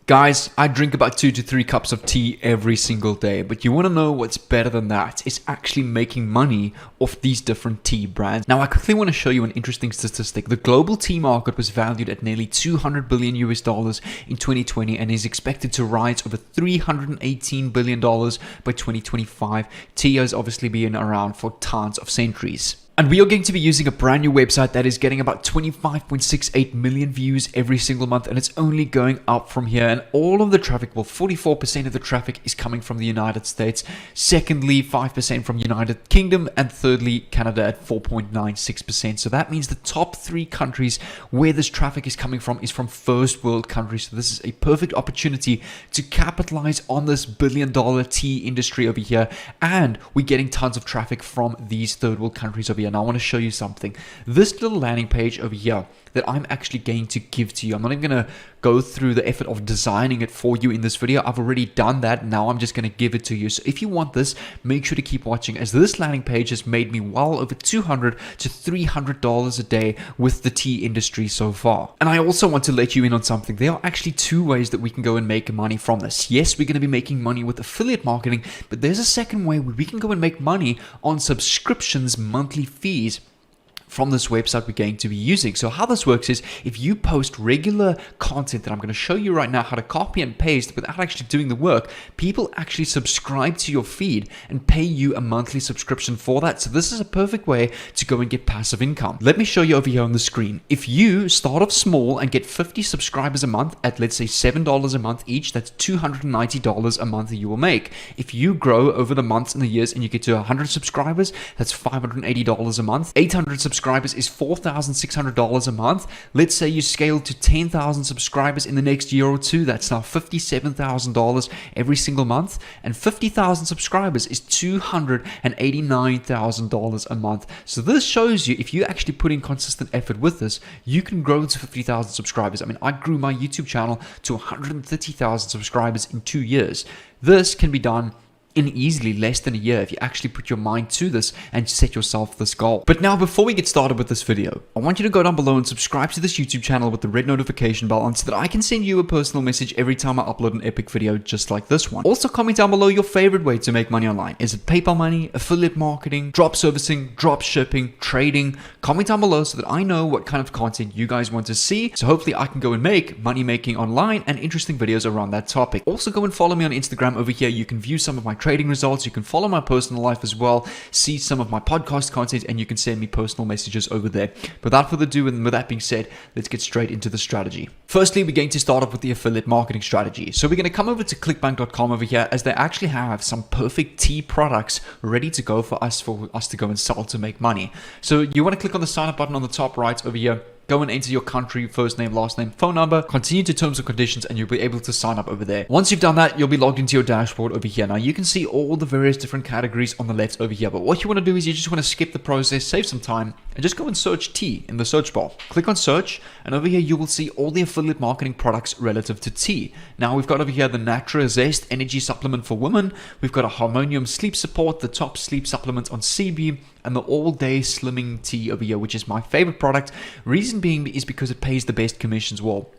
Guys, I drink about 2 to 3 cups of tea every single day, but you want to know what's better than that? It's actually making money off these different tea brands. Now, I quickly want to show you an interesting statistic. The global tea market was valued at nearly 200 billion US dollars in 2020 and is expected to rise over 318 billion dollars by 2025. Tea has obviously been around for tons of centuries. And we are going to be using a brand new website that is getting about 25.68 million views every single month, and it's only going up from here. And all of the traffic, well, 44% of the traffic is coming from the United States. Secondly, 5% from United Kingdom, and thirdly, Canada at 4.96%. So that means the top 3 countries where this traffic is coming from is from first world countries. So this is a perfect opportunity to capitalize on this billion-dollar tea industry over here, and we're getting tons of traffic from these third world countries over here. And I want to show you something. This little landing page over here that I'm actually going to give to you. I'm not even going to go through the effort of designing it for you in this video. I've already done that. Now I'm just going to give it to you. So if you want this, make sure to keep watching, as this landing page has made me well over $200 to $300 a day with the tea industry so far. And I also want to let you in on something. There are actually 2 ways that we can go and make money from this. Yes, we're going to be making money with affiliate marketing, but there's a second way where we can go and make money on subscriptions, monthly fees from this website we're going to be using. So how this works is, if you post regular content that I'm going to show you right now how to copy and paste without actually doing the work, people actually subscribe to your feed and pay you a monthly subscription for that. So this is a perfect way to go and get passive income. Let me show you over here on the screen. If you start off small and get 50 subscribers a month at, let's say, $7 a month each, that's $290 a month that you will make. If you grow over the months and the years and you get to 100 subscribers, that's $580 a month. 800 subscribers is $4,600 a month. Let's say you scale to 10,000 subscribers in the next year or 2. That's now $57,000 every single month. And 50,000 subscribers is $289,000 a month. So this shows you, if you actually put in consistent effort with this, you can grow to 50,000 subscribers. I mean, I grew my YouTube channel to 130,000 subscribers in 2 years. This can be done in easily less than a year if you actually put your mind to this and set yourself this goal. But now, before we get started with this video, I want you to go down below and subscribe to this YouTube channel with the red notification bell on, so that I can send you a personal message every time I upload an epic video just like this one. Also, comment down below your favorite way to make money online. Is it PayPal money, affiliate marketing, drop servicing, drop shipping, trading? Comment down below so that I know what kind of content you guys want to see, so hopefully I can go and make money making online and interesting videos around that topic. Also, go and follow me on Instagram over here. You can view some of my trading results, you can follow my personal life as well, see some of my podcast content, and you can send me personal messages over there. Without further ado, and with that being said, let's get straight into the strategy. Firstly, we're going to start off with the affiliate marketing strategy. So we're going to come over to clickbank.com over here, as they actually have some perfect tea products ready to go for us to go and sell to make money. So you want to click on the sign up button on the top right over here. Go and enter your country, first name, last name, phone number, continue to terms and conditions, and you'll be able to sign up over there. Once you've done that, you'll be logged into your dashboard over here. Now you can see all the various different categories on the left over here, but what you want to do is you just want to skip the process, save some time, and just go and search tea in the search bar. Click on search, and over here you will see all the affiliate marketing products relative to tea. Now we've got over here the Natura Zest Energy Supplement for Women, we've got a Harmonium Sleep Support, the top sleep supplement on CB, and the all-day slimming tea over here, which is my favorite product. Reason being is because it pays the best commissions. Well,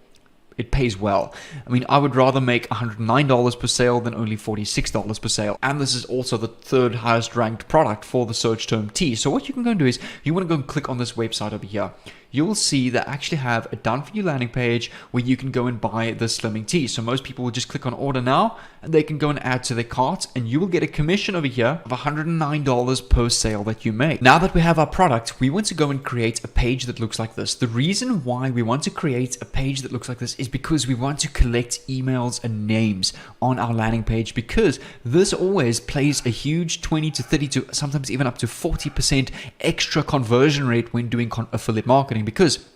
it pays well. I mean, I would rather make $109 per sale than only $46 per sale. And this is also the 3rd highest ranked product for the search term tea. So what you can go and do is, you want to go and click on this website over here. You'll see they actually have a done for you landing page where you can go and buy the slimming tea. So most people will just click on order now, and they can go and add to their cart, and you will get a commission over here of $109 per sale that you make. Now that we have our product, we want to go and create a page that looks like this. The reason why we want to create a page that looks like this is because we want to collect emails and names on our landing page, because this always plays a huge 20 to 30 to sometimes even up to 40% extra conversion rate when doing affiliate marketing. Because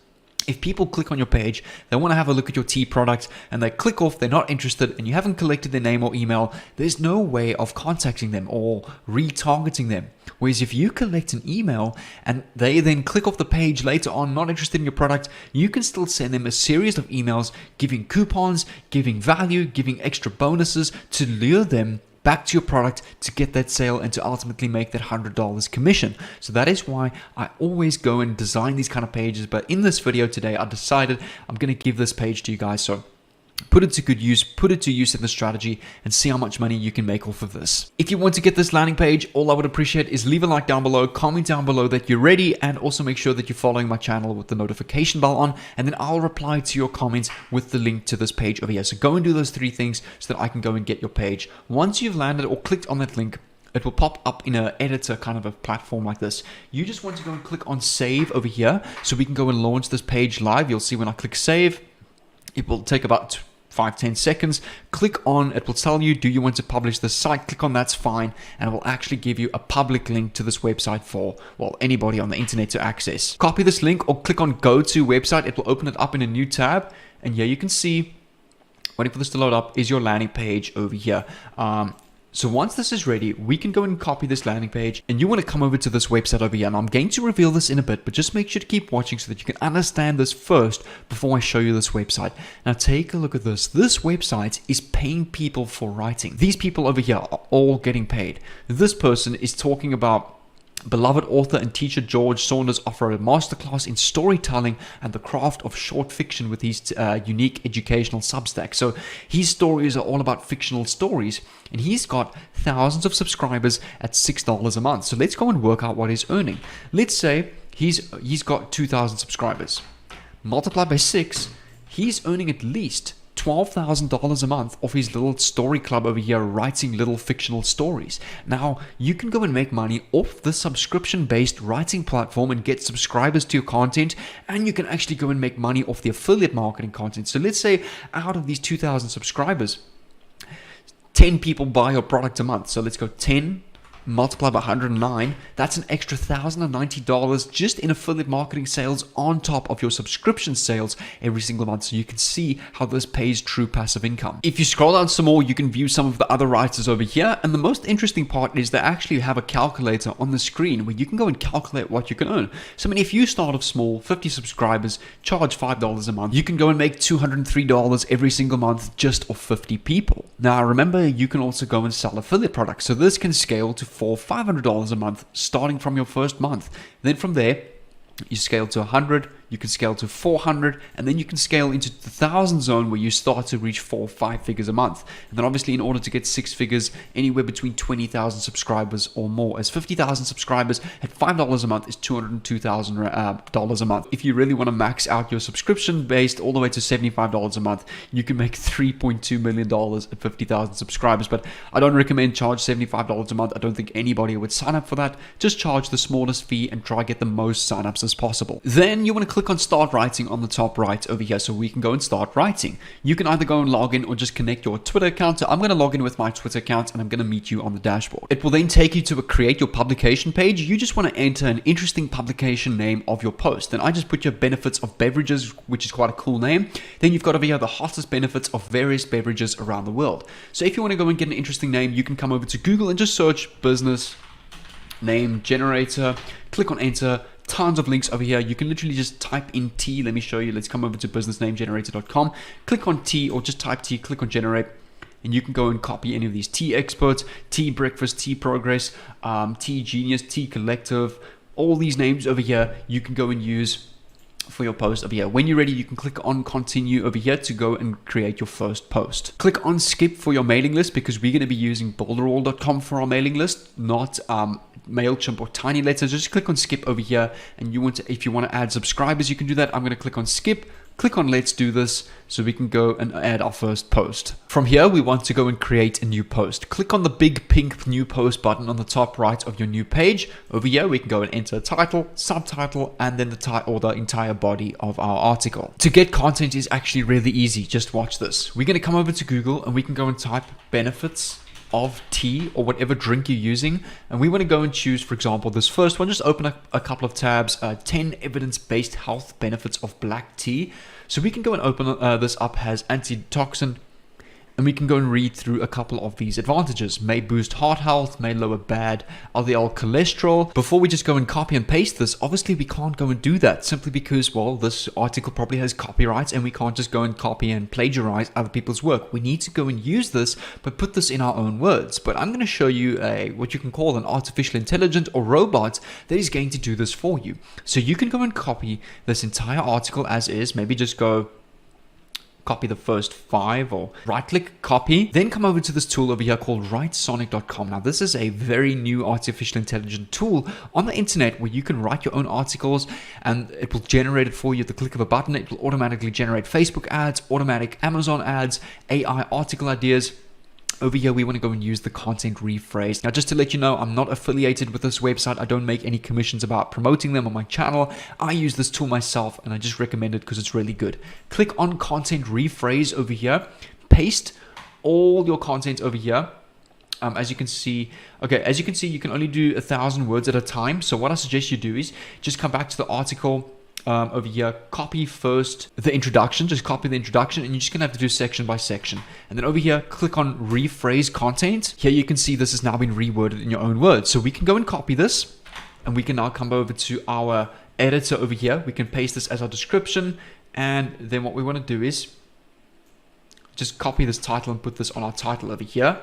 if people click on your page, they want to have a look at your tea product, and they click off, they're not interested, and you haven't collected their name or email, there's no way of contacting them or retargeting them. Whereas if you collect an email and they then click off the page later on, not interested in your product, you can still send them a series of emails giving coupons, giving value, giving extra bonuses to lure them back to your product to get that sale and to ultimately make that $100 commission. So that is why I always go and design these kind of pages. But in this video today, I decided I'm going to give this page to you guys. So put it to good use, put it to use in the strategy, and see how much money you can make off of this. If you want to get this landing page, all I would appreciate is leave a like down below, comment down below that you're ready, and also make sure that you're following my channel with the notification bell on, and then I'll reply to your comments with the link to this page over here. So go and do those 3 things so that I can go and get your page. Once you've landed or clicked on that link, it will pop up in an editor kind of a platform like this. You just want to go and click on save over here so we can go and launch this page live. You'll see when I click save, it will take about 5-10 seconds. Click on, it will tell you, do you want to publish the site? Click on that's fine, and it will actually give you a public link to this website for, well, anybody on the internet to access. Copy this link or click on go to website. It will open it up in a new tab, and here you can see, waiting for this to load up, is your landing page over here. So once this is ready, we can go and copy this landing page, and you want to come over to this website over here. And I'm going to reveal this in a bit, but just make sure to keep watching so that you can understand this first before I show you this website. Now take a look at this. This website is paying people for writing. These people over here are all getting paid. This person is talking about beloved author and teacher George Saunders offer a masterclass in storytelling and the craft of short fiction with his unique educational Substack. So his stories are all about fictional stories, and he's got thousands of subscribers at $6 a month. So let's go and work out what he's earning. Let's say he's got 2,000 subscribers. Multiplied by 6, he's earning at least $12,000 a month off his little story club over here, writing little fictional stories. Now, you can go and make money off the subscription-based writing platform and get subscribers to your content, and you can actually go and make money off the affiliate marketing content. So let's say out of these 2,000 subscribers, 10 people buy your product a month. So let's go 10 multiplied by 109, that's an extra $1,090 just in affiliate marketing sales on top of your subscription sales every single month. So you can see how this pays true passive income. If you scroll down some more, you can view some of the other writers over here. And the most interesting part is they actually have a calculator on the screen where you can go and calculate what you can earn. So I mean, if you start off small, 50 subscribers, charge $5 a month, you can go and make $203 every single month just off 50 people. Now remember, you can also go and sell affiliate products. So this can scale to $500 a month starting from your first month. Then from there, you scale to 100, you can scale to 400, and then you can scale into the 1,000 zone where you start to reach 4 or 5 figures a month. And then obviously in order to get 6 figures, anywhere between 20,000 subscribers or more. As 50,000 subscribers at $5 a month is $202,000 a month. If you really want to max out your subscription based all the way to $75 a month, you can make $3.2 million at 50,000 subscribers. But I don't recommend charge $75 a month. I don't think anybody would sign up for that. Just charge the smallest fee and try to get the most signups as possible. Then you want to click on start writing on the top right over here so we can go and start writing. You can either go and log in or just connect your Twitter account. So I'm going to log in with my Twitter account and I'm going to meet you on the dashboard. It will then take you to create your publication page. You just want to enter an interesting publication name of your post. Then I just put your benefits of beverages, which is quite a cool name. Then you've got over here the hottest benefits of various beverages around the world. So if you want to go and get an interesting name, you can come over to Google and just search business name generator, click on enter. Tons of links over here. You can literally just type in T. Let me show you. Let's come over to businessnamegenerator.com. Click on T or just type T, click on generate, and you can go and copy any of these T experts, T breakfast, T progress, T genius, T collective, all these names over here you can go and use for your post over here. When you're ready, you can click on continue over here to go and create your first post. Click on skip for your mailing list because we're going to be using boulderall.com for our mailing list, not MailChimp or Tiny Letters. Just click on skip over here, and if you want to add subscribers, you can do that. I'm going to click on skip. Click on let's do this so we can go and add our first post. From here, we want to go and create a new post. Click on the big pink new post button on the top right of your new page. Over here, we can go and enter a title, subtitle, and then the entire body of our article. To get content is actually really easy. Just watch this. We're going to come over to Google and we can go and type benefits of tea or whatever drink you're using, and we want to go and choose, for example, this first one. Just open a couple of tabs, 10 evidence-based health benefits of black tea. So we can go and open this up as antitoxin, and we can go and read through a couple of these advantages. May boost heart health, may lower bad LDL cholesterol. Before we just go and copy and paste this, obviously we can't go and do that simply because, well, this article probably has copyrights and we can't just go and copy and plagiarize other people's work. We need to go and use this, but put this in our own words. But I'm going to show you what you can call an artificial intelligence or robot that is going to do this for you. So you can go and copy this entire article as is, maybe just go copy the first 5 or right click copy, then come over to this tool over here called writesonic.com. Now this is a very new artificial intelligence tool on the internet where you can write your own articles and it will generate it for you at the click of a button. It will automatically generate Facebook ads, automatic Amazon ads, AI article ideas. Over here, we want to go and use the content rephrase. Now, just to let you know, I'm not affiliated with this website. I don't make any commissions about promoting them on my channel. I use this tool myself and I just recommend it because it's really good. Click on content rephrase over here. Paste all your content over here. As you can see, you can only do 1,000 words at a time. So what I suggest you do is just come back to the article over here, copy first the introduction, just copy the introduction, and you're just gonna have to do section by section. And then over here, click on rephrase content. Here you can see this has now been reworded in your own words. So we can go and copy this, and we can now come over to our editor over here. We can paste this as our description, and then what we want to do is just copy this title and put this on our title over here.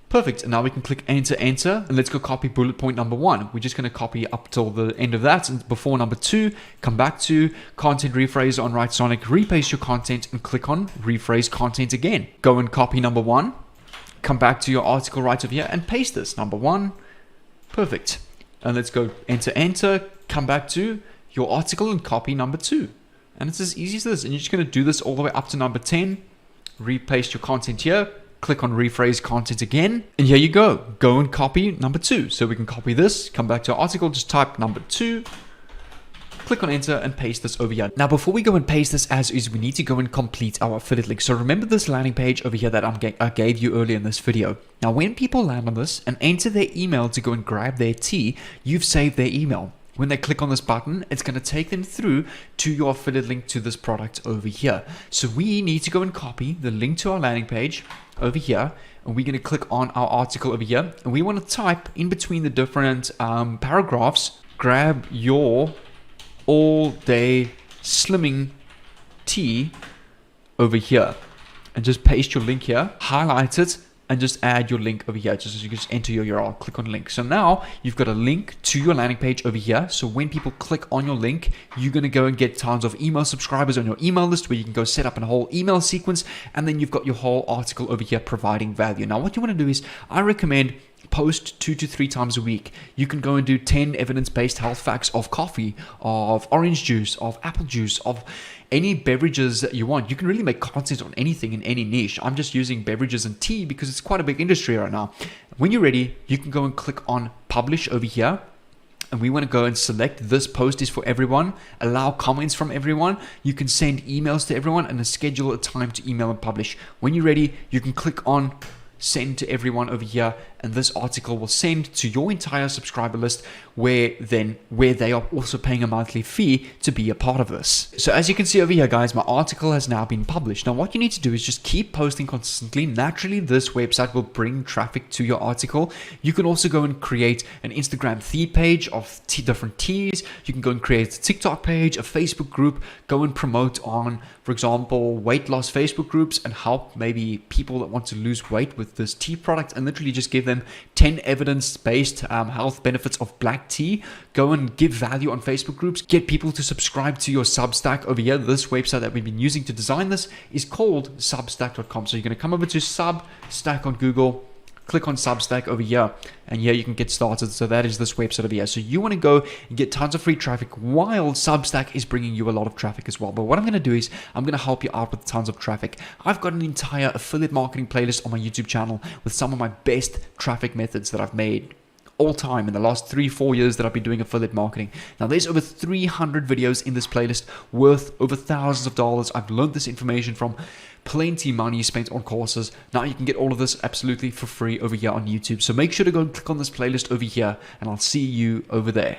Perfect. And now we can click enter, and let's go copy bullet point number 1. We're just going to copy up till the end of that and before number 2, come back to content rephrase on Writesonic, repaste your content and click on rephrase content again. Go and copy number 1, come back to your article right over here and paste this number 1. Perfect. And let's go enter, come back to your article and copy number 2. And it's as easy as this. And you're just going to do this all the way up to number 10, repaste your content here. Click on rephrase content again, and here you go. Go and copy number 2. So we can copy this, come back to our article, just type number 2, click on enter and paste this over here. Now, before we go and paste this as is, we need to go and complete our affiliate link. So remember this landing page over here that I gave you earlier in this video. Now, when people land on this and enter their email to go and grab their tea, you've saved their email. When they click on this button, it's going to take them through to your affiliate link to this product over here. So we need to go and copy the link to our landing page over here, and we're going to click on our article over here, and we want to type in between the different paragraphs, grab your all-day slimming tea over here, and just paste your link here, highlight it, and just add your link over here. Just you can just enter your URL, click on link. So now you've got a link to your landing page over here. So when people click on your link, you're going to go and get tons of email subscribers on your email list where you can go set up a whole email sequence. And then you've got your whole article over here providing value. Now, what you want to do is I recommend post 2 to 3 times a week. You can go and do 10 evidence-based health facts of coffee, of orange juice, of apple juice, of any beverages that you want. You can really make content on anything in any niche. I'm just using beverages and tea because it's quite a big industry right now. When you're ready, you can go and click on publish over here. And we want to go and select this post is for everyone, allow comments from everyone. You can send emails to everyone and then schedule a time to email and publish. When you're ready, you can click on send to everyone over here, and this article will send to your entire subscriber list where they are also paying a monthly fee to be a part of this. So as you can see over here, guys, my article has now been published. Now what you need to do is just keep posting consistently. Naturally, this website will bring traffic to your article. You can also go and create an Instagram feed page of different teas. You can go and create a TikTok page, a Facebook group, go and promote on, for example, weight loss Facebook groups and help maybe people that want to lose weight with this tea product, and literally just give them 10 evidence-based health benefits of black tea. Go and give value on Facebook groups. Get people to subscribe to your Substack over here. This website that we've been using to design this is called Substack.com. So you're going to come over to Substack on Google, click on Substack over here, and here you can get started. So that is this website over here. So you want to go and get tons of free traffic while Substack is bringing you a lot of traffic as well. But what I'm going to do is I'm going to help you out with tons of traffic. I've got an entire affiliate marketing playlist on my YouTube channel with some of my best traffic methods that I've made all time in the last 3-4 years that I've been doing affiliate marketing. Now there's over 300 videos in this playlist worth over thousands of dollars. I've learned this information from plenty money spent on courses. Now you can get all of this absolutely for free over here on YouTube. So make sure to go and click on this playlist over here, and I'll see you over there.